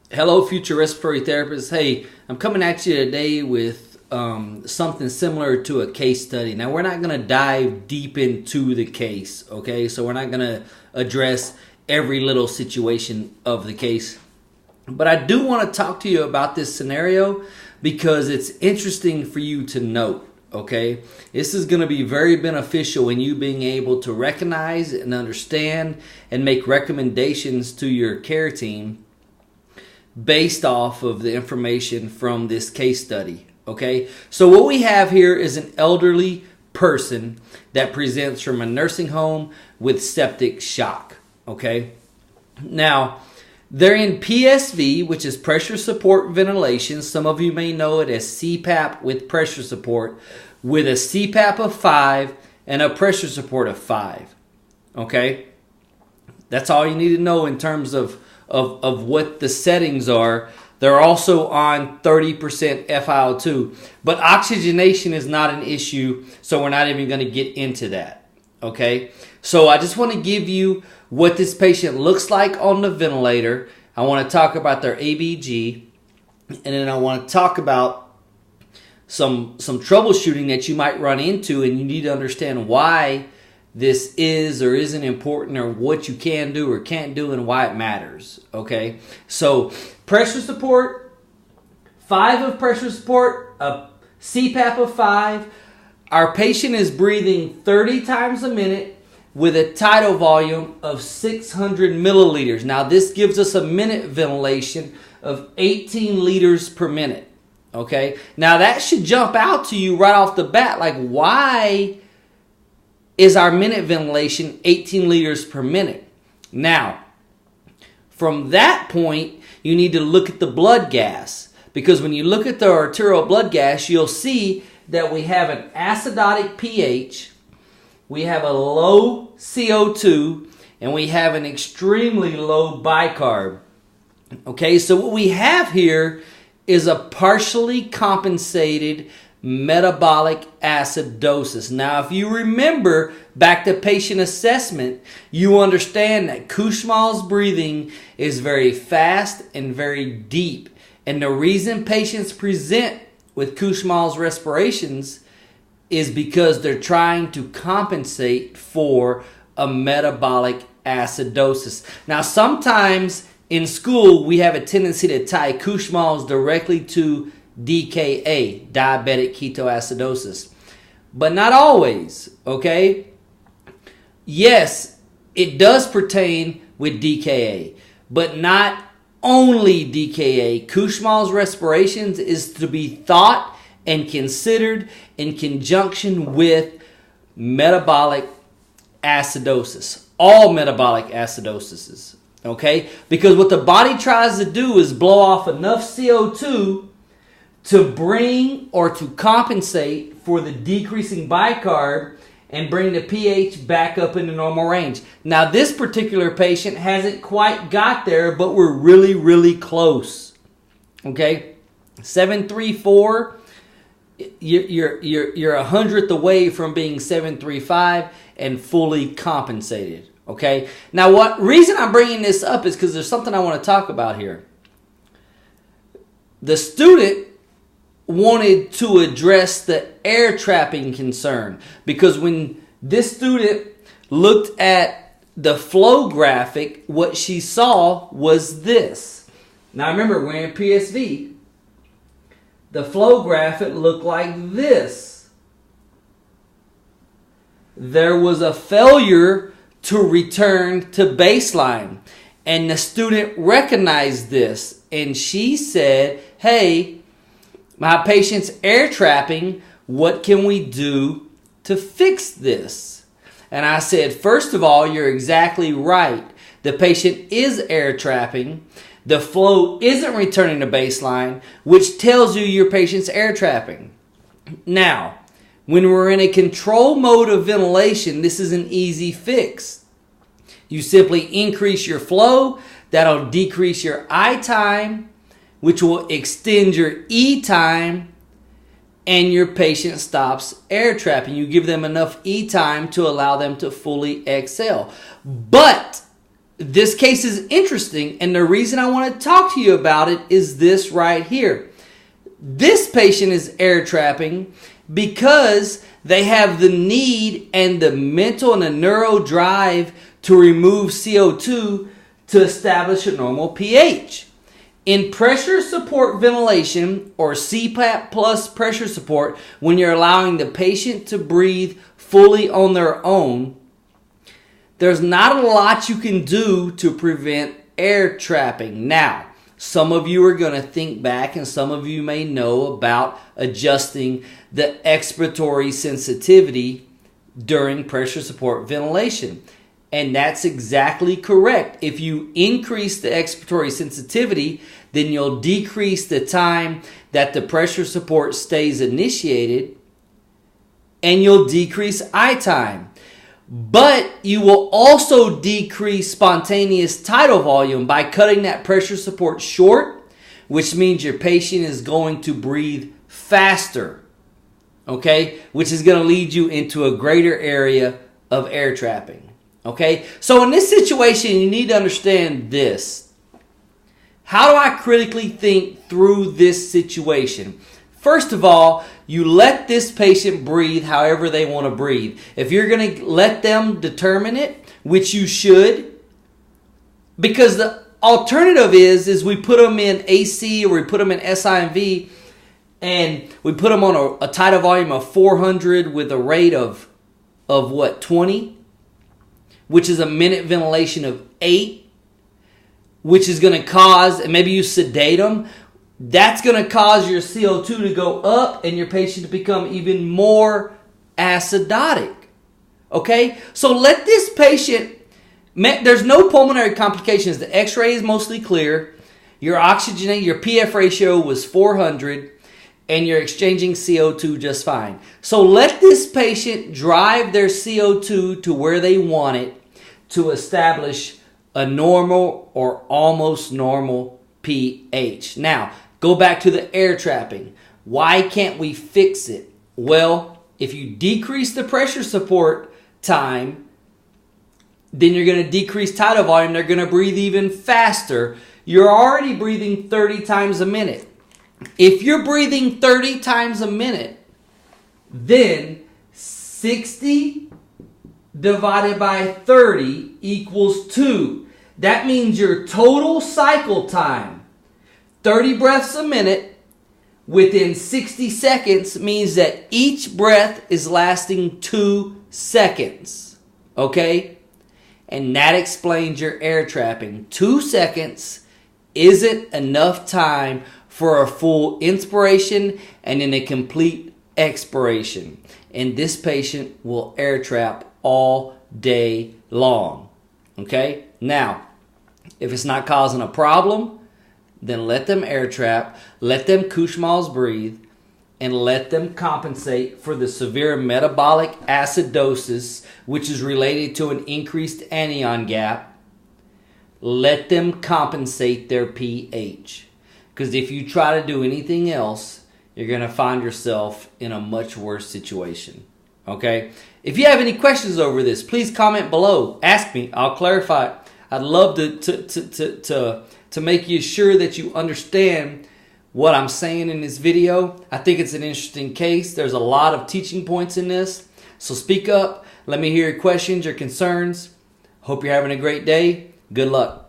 Hello, future respiratory therapists. Hey, I'm coming at you today with something similar to a case study. Now, we're not going to dive deep into the case, okay? So we're not going to address every little situation of the case. But I do want to talk to you about this scenario because it's interesting for you to note, okay? This is going to be very beneficial in you being able to recognize and understand and make recommendations to your care team based off of the information from this case study, okay? So what we have here is an elderly person that presents from a nursing home with septic shock, okay? Now, they're in PSV, which is pressure support ventilation. Some of you may know it as CPAP with pressure support, with a CPAP of 5 and a pressure support of 5, okay? That's all you need to know in terms of what the settings are. They're also on 30% FiO2. But oxygenation is not an issue, so we're not even going to get into that. Okay? So I just want to give you what this patient looks like on the ventilator. I want to talk about their ABG. And then I want to talk about some troubleshooting that you might run into, and you need to understand why this is or isn't important, or what you can do or can't do, and why it matters. Okay, so pressure support, 5 of pressure support, a CPAP of 5. Our patient is breathing 30 times a minute with a tidal volume of 600 milliliters. Now this gives us a minute ventilation of 18 liters per minute. Okay, now that should jump out to you right off the bat, like, why is our minute ventilation 18 liters per minute? Now, from that point, you need to look at the blood gas, because when you look at the arterial blood gas, you'll see that we have an acidotic pH, we have a low CO2, and we have an extremely low bicarb. Okay, so what we have here is a partially compensated metabolic acidosis. Now, if you remember back to patient assessment, you understand that Kussmaul's breathing is very fast and very deep. And the reason patients present with Kussmaul's respirations is because they're trying to compensate for a metabolic acidosis. Now, sometimes in school, we have a tendency to tie Kussmaul's directly to DKA, diabetic ketoacidosis. But not always, okay? Yes, it does pertain with DKA, but not only DKA. Kussmaul's respirations is to be thought and considered in conjunction with metabolic acidosis. All metabolic acidoses, okay? Because what the body tries to do is blow off enough CO2 to bring or to compensate for the decreasing bicarb and bring the pH back up in the normal range. Now, this particular patient hasn't quite got there, but we're really, really close. Okay, 734. You're a hundredth away from being 735 and fully compensated. Okay. Now, what reason I'm bringing this up is because there's something I want to talk about here. The student wanted to address the air trapping concern, because when this student looked at the flow graphic, what she saw was this. Now remember, we're in PSV. The flow graphic looked like this. There was a failure to return to baseline, and the student recognized this, and she said, hey, my patient's air trapping, what can we do to fix this? And I said, first of all, you're exactly right. The patient is air trapping. The flow isn't returning to baseline, which tells you your patient's air trapping. Now, when we're in a control mode of ventilation, this is an easy fix. You simply increase your flow. That'll decrease your I time, which will extend your E time, and your patient stops air trapping. You give them enough E time to allow them to fully exhale. But this case is interesting, and the reason I want to talk to you about it is this right here. This patient is air trapping because they have the need and the mental and the neuro drive to remove CO2 to establish a normal pH. In pressure support ventilation, or CPAP plus pressure support, when you're allowing the patient to breathe fully on their own, there's not a lot you can do to prevent air trapping. Now, some of you are going to think back, and some of you may know about adjusting the expiratory sensitivity during pressure support ventilation. And that's exactly correct. If you increase the expiratory sensitivity, then you'll decrease the time that the pressure support stays initiated, and you'll decrease I time. But you will also decrease spontaneous tidal volume by cutting that pressure support short, which means your patient is going to breathe faster, okay? Which is going to lead you into a greater area of air trapping, okay? So in this situation, you need to understand this. How do I critically think through this situation? First of all, you let this patient breathe however they want to breathe. If you're going to let them determine it, which you should, because the alternative is we put them in AC or we put them in SIMV, and we put them on a tidal volume of 400 with a rate of what, 20? Which is a minute ventilation of 8, which is going to cause, and maybe you sedate them, that's going to cause your CO2 to go up and your patient to become even more acidotic. Okay? So let this patient, there's no pulmonary complications. The x-ray is mostly clear. Your oxygenate, your PF ratio was 400, and you're exchanging CO2 just fine. So let this patient drive their CO2 to where they want it to establish a normal or almost normal pH. Now, go back to the air trapping. Why can't we fix it? Well, if you decrease the pressure support time, then you're going to decrease tidal volume. They're going to breathe even faster. You're already breathing 30 times a minute. If you're breathing 30 times a minute, then 60 divided by 30 equals 2. That means your total cycle time, 30 breaths a minute within 60 seconds, means that each breath is lasting 2 seconds. Okay? And that explains your air trapping. 2 seconds isn't enough time for a full inspiration and then a complete expiration. And this patient will air trap all day long. Okay? Now, if it's not causing a problem, then let them air trap, let them Kushmal's breathe, and let them compensate for the severe metabolic acidosis, which is related to an increased anion gap. Let them compensate their pH. Because if you try to do anything else, you're going to find yourself in a much worse situation. Okay? If you have any questions over this, please comment below. Ask me. I'll clarify. I'd love to make you sure that you understand what I'm saying in this video. I think it's an interesting case. There's a lot of teaching points in this. So speak up. Let me hear your questions, your concerns. Hope you're having a great day. Good luck.